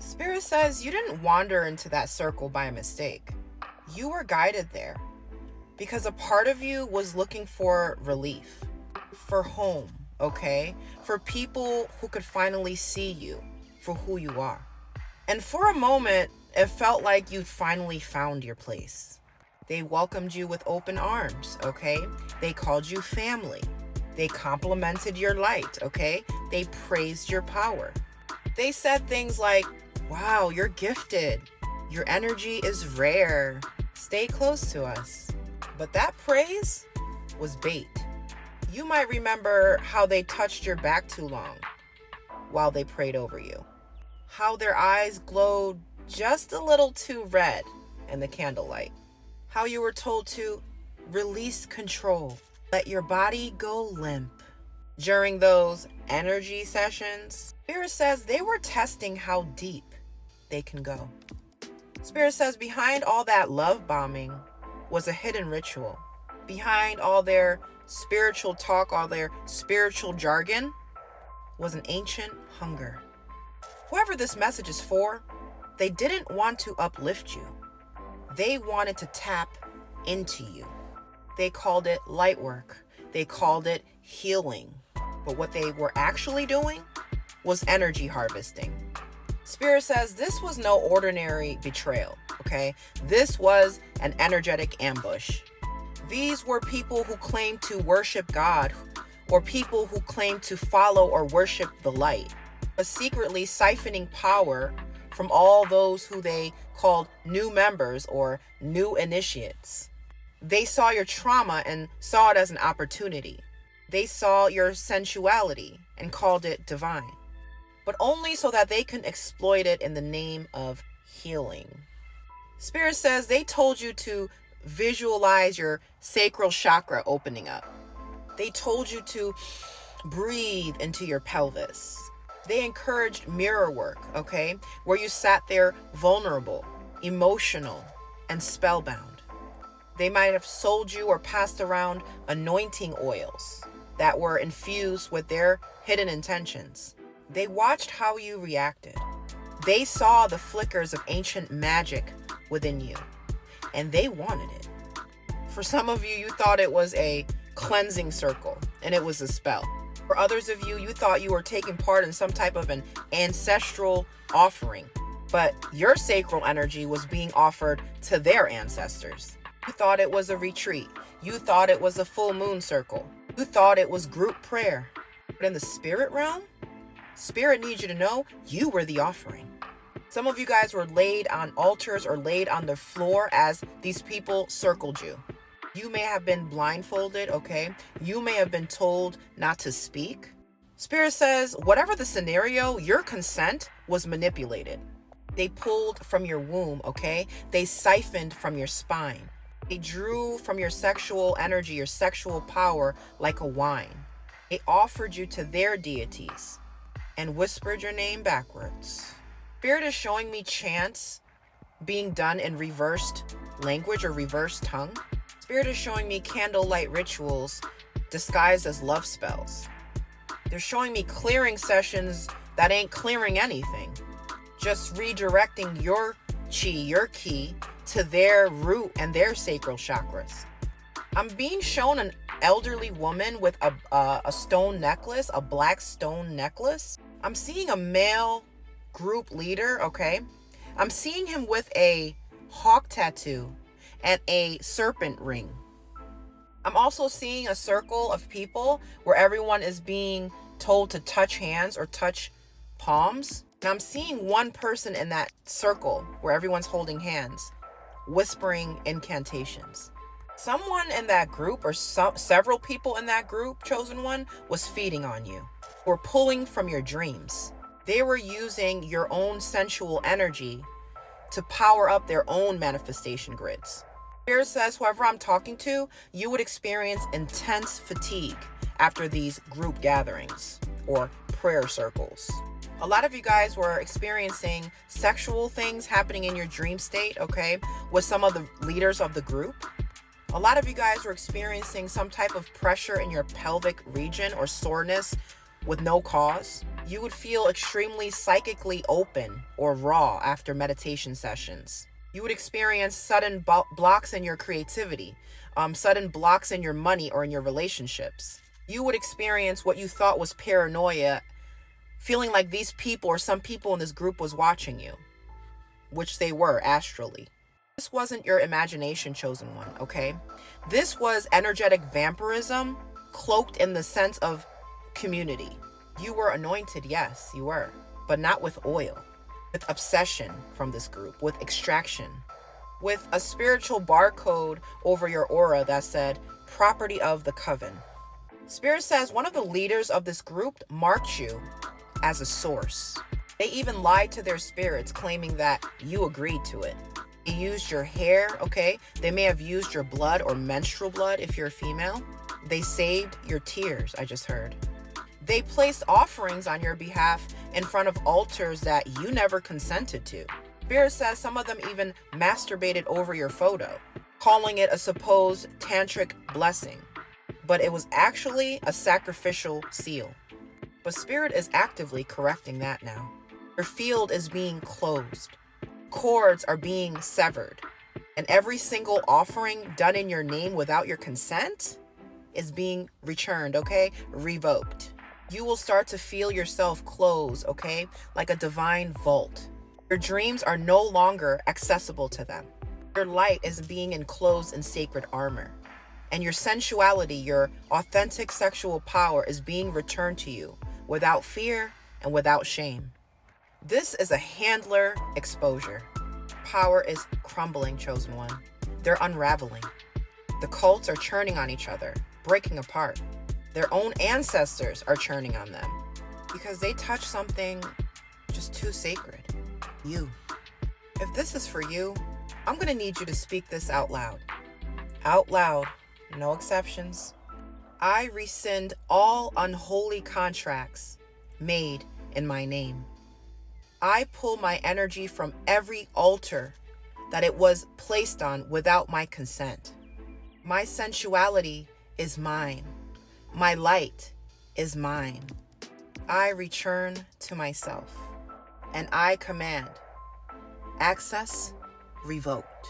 Spirit says you didn't wander into that circle by mistake. You were guided there because a part of you was looking for relief, for home, okay? For people who could finally see you for who you are. And for a moment, it felt like you'd finally found your place. They welcomed you with open arms, okay? They called you family. They complimented your light, okay? They praised your power. They said things like, wow, you're gifted. Your energy is rare. Stay close to us. But that praise was bait. You might remember how they touched your back too long while they prayed over you. How their eyes glowed just a little too red in the candlelight. How you were told to release control. Let your body go limp. During those energy sessions, Spirit says they were testing how deep they can go. Spirit says behind all that love bombing was a hidden ritual. Behind all their spiritual talk, all their spiritual jargon, was an ancient hunger. Whoever this message is for, they didn't want to uplift you. They wanted to tap into you. They called it light work. They called it healing. But what they were actually doing was energy harvesting. Spirit says this was no ordinary betrayal, okay? This was an energetic ambush. These were people who claimed to worship God, or people who claimed to follow or worship the light, but secretly siphoning power from all those who they called new members or new initiates. They saw your trauma and saw it as an opportunity. They saw your sensuality and called it divine, but only so that they can exploit it in the name of healing. Spirit says they told you to visualize your sacral chakra opening up. They told you to breathe into your pelvis. They encouraged mirror work, okay? Where you sat there vulnerable, emotional, and spellbound. They might have sold you or passed around anointing oils that were infused with their hidden intentions. They watched how you reacted. They saw the flickers of ancient magic within you, and they wanted it. For some of you, you thought it was a cleansing circle, and it was a spell. For others of you, you thought you were taking part in some type of an ancestral offering, but your sacral energy was being offered to their ancestors. You thought it was a retreat. You thought it was a full moon circle. You thought it was group prayer. But in the spirit realm, Spirit needs you to know you were the offering. Some of you guys were laid on altars or laid on the floor as these people circled you. You may have been blindfolded, okay? You may have been told not to speak. Spirit says, whatever the scenario, your consent was manipulated. They pulled from your womb, okay? They siphoned from your spine. They drew from your sexual energy, your sexual power like a wine. They offered you to their deities and whispered your name backwards. Spirit is showing me chants being done in reversed language or reversed tongue. Spirit is showing me candlelight rituals disguised as love spells. They're showing me clearing sessions that ain't clearing anything, just redirecting your chi, your ki, to their root and their sacral chakras. I'm being shown an elderly woman with a stone necklace, a black stone necklace. I'm seeing a male group leader, okay? I'm seeing him with a hawk tattoo and a serpent ring. I'm also seeing a circle of people where everyone is being told to touch hands or touch palms. And I'm seeing one person in that circle where everyone's holding hands, whispering incantations. Someone in that group, or several people in that group, chosen one, was feeding on you, or pulling from your dreams. They were using your own sensual energy to power up their own manifestation grids. Spirit says, whoever I'm talking to, you would experience intense fatigue after these group gatherings or prayer circles. A lot of you guys were experiencing sexual things happening in your dream state, okay, with some of the leaders of the group. A lot of you guys were experiencing some type of pressure in your pelvic region or soreness with no cause. You would feel extremely psychically open or raw after meditation sessions. You would experience sudden blocks in your creativity, sudden blocks in your money or in your relationships. You would experience what you thought was paranoia, feeling like these people or some people in this group was watching you, which they were astrally. This wasn't your imagination, chosen one, okay? This was energetic vampirism cloaked in the sense of community. You were anointed, yes, you were, but not with oil, with obsession from this group, with extraction, with a spiritual barcode over your aura that said, property of the coven. Spirit says one of the leaders of this group marked you as a source. They even lied to their spirits, claiming that you agreed to it. They used your hair, okay? They may have used your blood or menstrual blood if you're a female. They saved your tears, I just heard. They placed offerings on your behalf in front of altars that you never consented to. Spirit says some of them even masturbated over your photo, calling it a supposed tantric blessing. But it was actually a sacrificial seal. But Spirit is actively correcting that now. Your field is being closed. Cords are being severed. And every single offering done in your name without your consent is being returned, okay? Revoked. You will start to feel yourself close, okay? Like a divine vault. Your dreams are no longer accessible to them. Your light is being enclosed in sacred armor. And your sensuality, your authentic sexual power is being returned to you without fear and without shame. This is a handler exposure. Power is crumbling, chosen one. They're unraveling. The cults are churning on each other, breaking apart. Their own ancestors are churning on them because they touch something just too sacred. You. If this is for you, I'm going to need you to speak this out loud. Out loud, no exceptions. I rescind all unholy contracts made in my name. I pull my energy from every altar that it was placed on without my consent. My sensuality is mine. My light is mine. I return to myself, and I command access revoked.